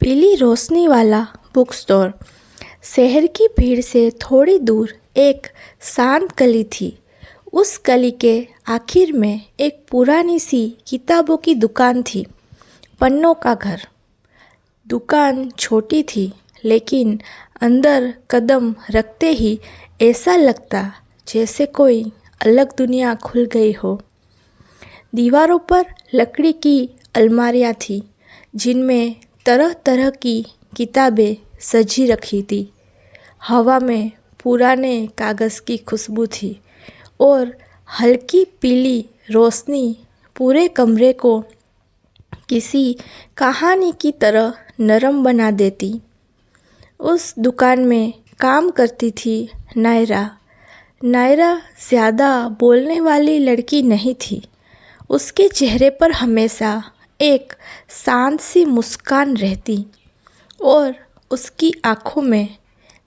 पीली रोशनी वाला book store. शहर की भीड़ से थोड़ी दूर एक शांत गली थी। उस गली के आखिर में एक पुरानी सी किताबों की दुकान थी। पन्नों का घर। दुकान छोटी थी, लेकिन अंदर कदम रखते ही ऐसा लगता जैसे कोई अलग दुनिया खुल गई हो। दीवारों पर लकड़ी की अलमारियाँ थीं, जिनमें तरह तरह की किताबें सजी रखी थी। हवा में पुराने कागज़ की खुशबू थी और हल्की पीली रोशनी पूरे कमरे को किसी कहानी की तरह नरम बना देती। उस दुकान में काम करती थी नायरा। नायरा ज़्यादा बोलने वाली लड़की नहीं थी। उसके चेहरे पर हमेशा एक शांत सी मुस्कान रहती और उसकी आँखों में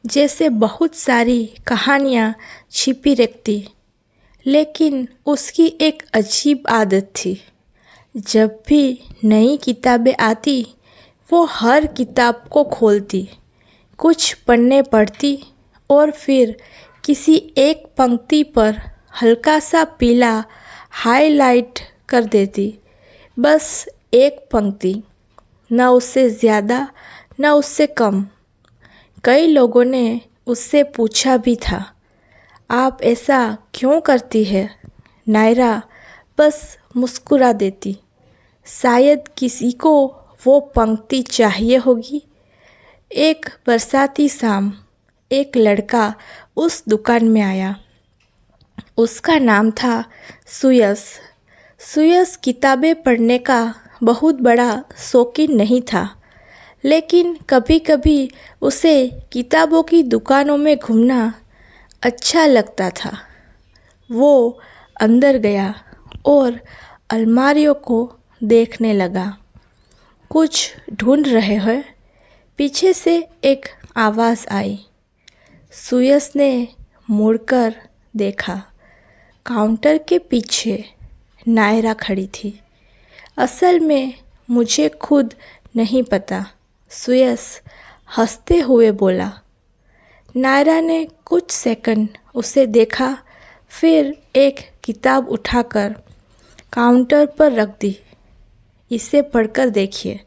जैसे बहुत सारी कहानियाँ छिपी रहती। लेकिन उसकी एक अजीब आदत थी। जब भी नई किताबें आती, वो हर किताब को खोलती, कुछ पन्ने पढ़ती और फिर किसी एक पंक्ति पर हल्का सा पीला हाईलाइट कर देती। बस एक पंक्ति, न उससे ज़्यादा न उससे कम। कई लोगों ने उससे पूछा भी था, आप ऐसा क्यों करती है? नायरा बस मुस्कुरा देती। शायद किसी को वो पंक्ति चाहिए होगी। एक बरसाती शाम एक लड़का उस दुकान में आया। उसका नाम था सुयस। सुयस किताबें पढ़ने का बहुत बड़ा शौकीन नहीं था, लेकिन कभी कभी उसे किताबों की दुकानों में घूमना अच्छा लगता था। वो अंदर गया और अलमारियों को देखने लगा। कुछ ढूंढ रहे हैं। पीछे से एक आवाज़ आई। सुयस ने मुड़कर देखा। काउंटर के पीछे नायरा खड़ी थी। असल में मुझे खुद नहीं पता, सुयस हंसते हुए बोला। नायरा ने कुछ सेकंड उसे देखा, फिर एक किताब उठाकर काउंटर पर रख दी। इसे पढ़कर देखिए,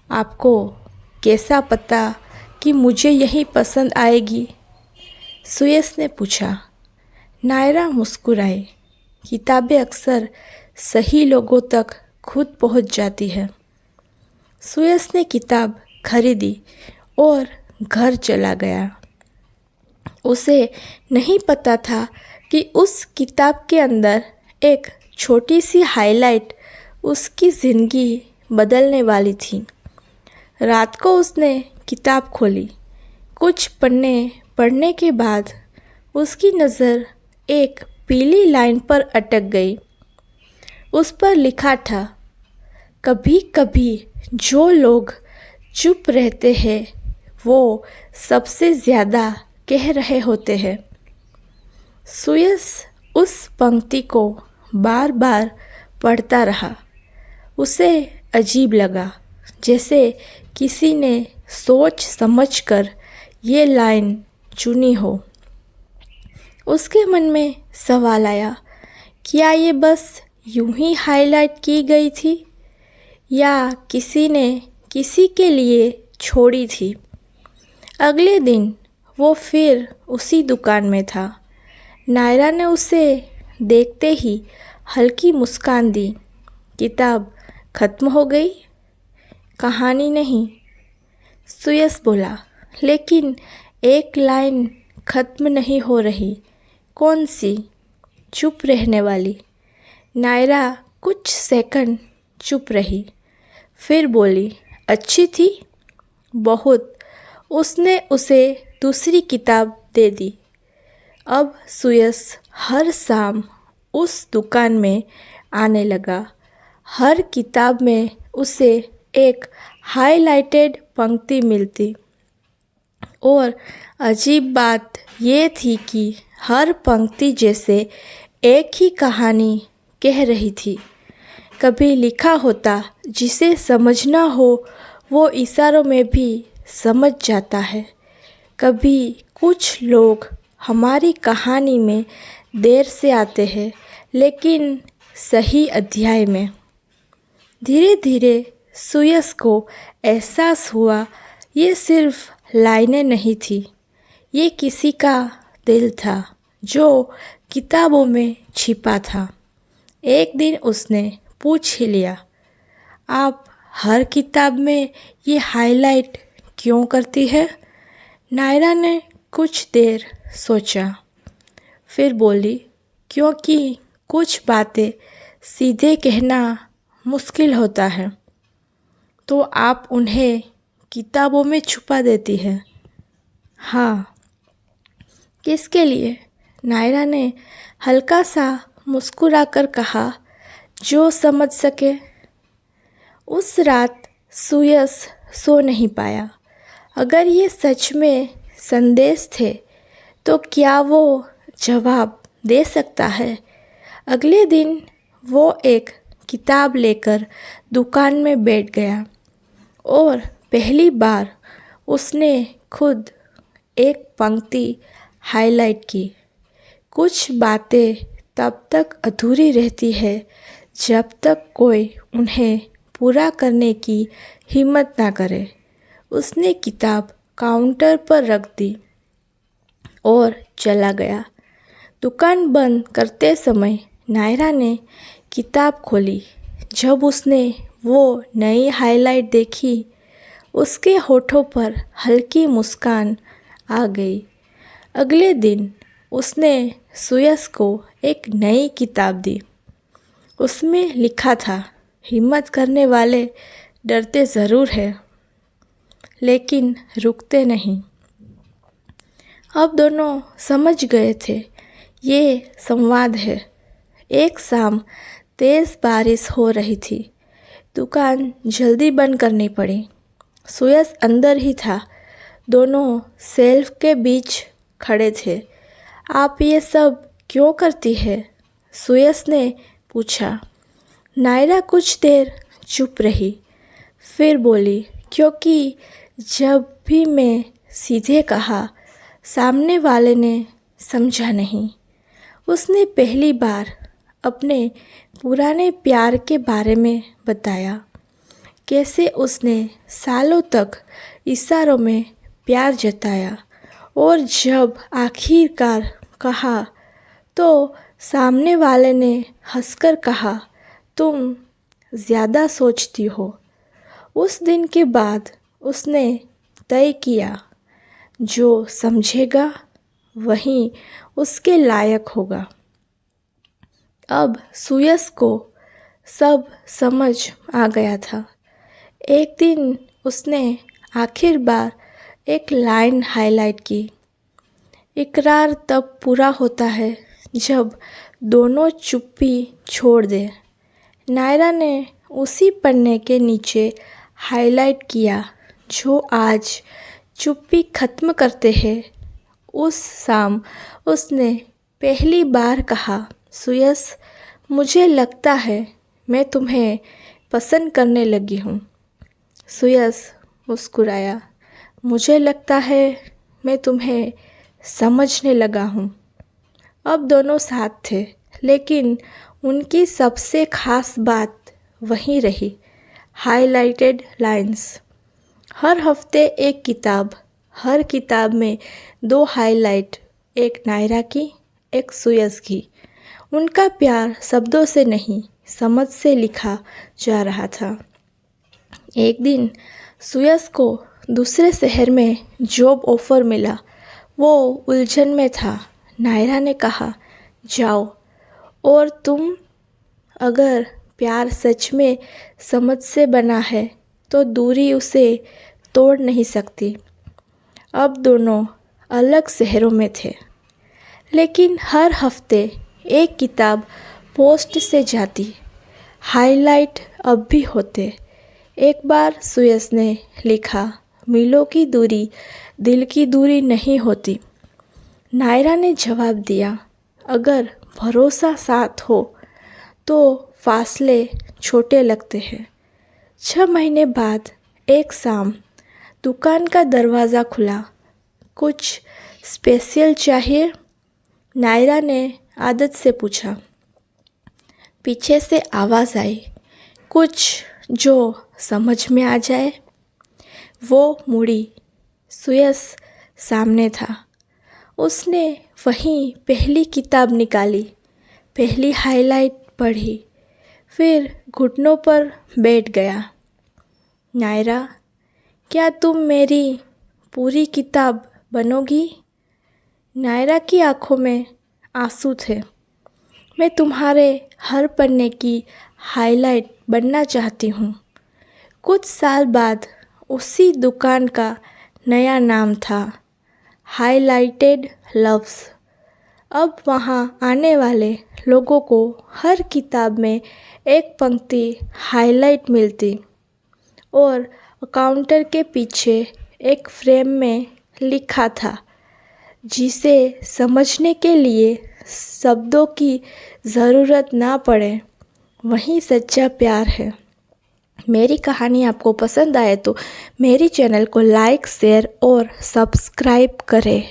आपको कैसा पता कि मुझे यही पसंद आएगी? सुयस ने पूछा। नायरा मुस्कुराई। किताबें अक्सर सही लोगों तक खुद पहुंच जाती है। सुयस ने किताब खरीदी और घर चला गया। उसे नहीं पता था कि उस किताब के अंदर एक छोटी सी हाईलाइट उसकी ज़िंदगी बदलने वाली थी। रात को उसने किताब खोली। कुछ पन्ने पढ़ने के बाद उसकी नज़र एक पीली लाइन पर अटक गई। उस पर लिखा था, कभी कभी जो लोग चुप रहते हैं वो सबसे ज़्यादा कह रहे होते हैं। सुयस उस पंक्ति को बार बार पढ़ता रहा। उसे अजीब लगा, जैसे किसी ने सोच समझकर ये लाइन चुनी हो। उसके मन में सवाल आया, क्या ये बस यूं ही हाईलाइट की गई थी या किसी ने किसी के लिए छोड़ी थी? अगले दिन वो फिर उसी दुकान में था। नायरा ने उसे देखते ही हल्की मुस्कान दी। किताब ख़त्म हो गई? कहानी नहीं, सुयस बोला। लेकिन एक लाइन ख़त्म नहीं हो रही। कौन सी? चुप रहने वाली। नायरा कुछ सेकंड चुप रही, फिर बोली, अच्छी थी? बहुत। उसने उसे दूसरी किताब दे दी। अब सुयस हर शाम उस दुकान में आने लगा। हर किताब में उसे एक हाईलाइटेड पंक्ति मिलती और अजीब बात ये थी कि हर पंक्ति जैसे एक ही कहानी कह रही थी। कभी लिखा होता, जिसे समझना हो वो इशारों में भी समझ जाता है। कभी कुछ लोग हमारी कहानी में देर से आते हैं, लेकिन सही अध्याय में। धीरे धीरे सुयस को एहसास हुआ ये सिर्फ लाइनें नहीं थी, ये किसी का दिल था जो किताबों में छिपा था। एक दिन उसने पूछ ही लिया, आप हर किताब में ये हाईलाइट क्यों करती है? नायरा ने कुछ देर सोचा, फिर बोली, क्योंकि कुछ बातें सीधे कहना मुश्किल होता है, तो आप उन्हें किताबों में छुपा देती है। हाँ। किसके लिए? नायरा ने हल्का सा मुस्कुराकर कहा, जो समझ सके। उस रात सुयस सो नहीं पाया। अगर ये सच में संदेश थे तो क्या वो जवाब दे सकता है? अगले दिन वो एक किताब लेकर दुकान में बैठ गया और पहली बार उसने खुद एक पंक्ति हाईलाइट की। कुछ बातें तब तक अधूरी रहती है जब तक कोई उन्हें पूरा करने की हिम्मत ना करे। उसने किताब काउंटर पर रख दी और चला गया। दुकान बंद करते समय नायरा ने किताब खोली। जब उसने वो नई हाईलाइट देखी, उसके होठों पर हल्की मुस्कान आ गई। अगले दिन उसने सुयस को एक नई किताब दी। उसमें लिखा था, हिम्मत करने वाले डरते ज़रूर हैं, लेकिन रुकते नहीं। अब दोनों समझ गए थे, ये संवाद है। एक शाम तेज़ बारिश हो रही थी। दुकान जल्दी बंद करनी पड़ी। सुयस अंदर ही था। दोनों शेल्फ के बीच खड़े थे। आप ये सब क्यों करती है? सुयस ने पूछा। नायरा कुछ देर चुप रही, फिर बोली, क्योंकि जब भी मैं सीधे कहा, सामने वाले ने समझा नहीं। उसने पहली बार अपने पुराने प्यार के बारे में बताया, कैसे उसने सालों तक इशारों में प्यार जताया और जब आखिरकार कहा तो सामने वाले ने हंसकर कहा, तुम ज़्यादा सोचती हो। उस दिन के बाद उसने तय किया, जो समझेगा वही उसके लायक होगा। अब सुयस को सब समझ आ गया था। एक दिन उसने आखिर बार एक लाइन हाईलाइट की, इकरार तब पूरा होता है जब दोनों चुप्पी छोड़ दें। नायरा ने उसी पन्ने के नीचे हाईलाइट किया, जो आज चुप्पी ख़त्म करते हैं। उस शाम उसने पहली बार कहा, सुयस, मुझे लगता है मैं तुम्हें पसंद करने लगी हूँ। सुयस मुस्कुराया, मुझे लगता है मैं तुम्हें समझने लगा हूँ। अब दोनों साथ थे, लेकिन उनकी सबसे ख़ास बात वही रही, हाइलाइटेड लाइंस। हर हफ्ते एक किताब, हर किताब में 2 हाइलाइट, एक नायरा की, एक सुयस की। उनका प्यार शब्दों से नहीं, समझ से लिखा जा रहा था। एक दिन सुयस को दूसरे शहर में जॉब ऑफ़र मिला। वो उलझन में था। नायरा ने कहा, जाओ, और तुम? अगर प्यार सच में समझ से बना है तो दूरी उसे तोड़ नहीं सकती। अब दोनों अलग शहरों में थे, लेकिन हर हफ्ते एक किताब पोस्ट से जाती। हाइलाइट अब भी होते। एक बार सुयस ने लिखा, मीलों की दूरी दिल की दूरी नहीं होती। नायरा ने जवाब दिया, अगर भरोसा साथ हो तो फासले छोटे लगते हैं। 6 महीने बाद एक शाम दुकान का दरवाज़ा खुला। कुछ स्पेशल चाहिए? नायरा ने आदत से पूछा। पीछे से आवाज़ आई, कुछ जो समझ में आ जाए। वो मुड़ी। सुयश सामने था। उसने वहीं पहली किताब निकाली, पहली हाइलाइट पढ़ी, फिर घुटनों पर बैठ गया। नायरा, क्या तुम मेरी पूरी किताब बनोगी? नायरा की आंखों में आंसू थे। मैं तुम्हारे हर पन्ने की हाइलाइट बनना चाहती हूँ। कुछ साल बाद उसी दुकान का नया नाम था, हाइलाइटेड लव्स। अब वहाँ आने वाले लोगों को हर किताब में एक पंक्ति हाइलाइट मिलती और काउंटर के पीछे एक फ्रेम में लिखा था, जिसे समझने के लिए शब्दों की ज़रूरत ना पड़े, वही सच्चा प्यार है। मेरी कहानी आपको पसंद आए तो मेरी चैनल को लाइक, शेयर और सब्सक्राइब करें।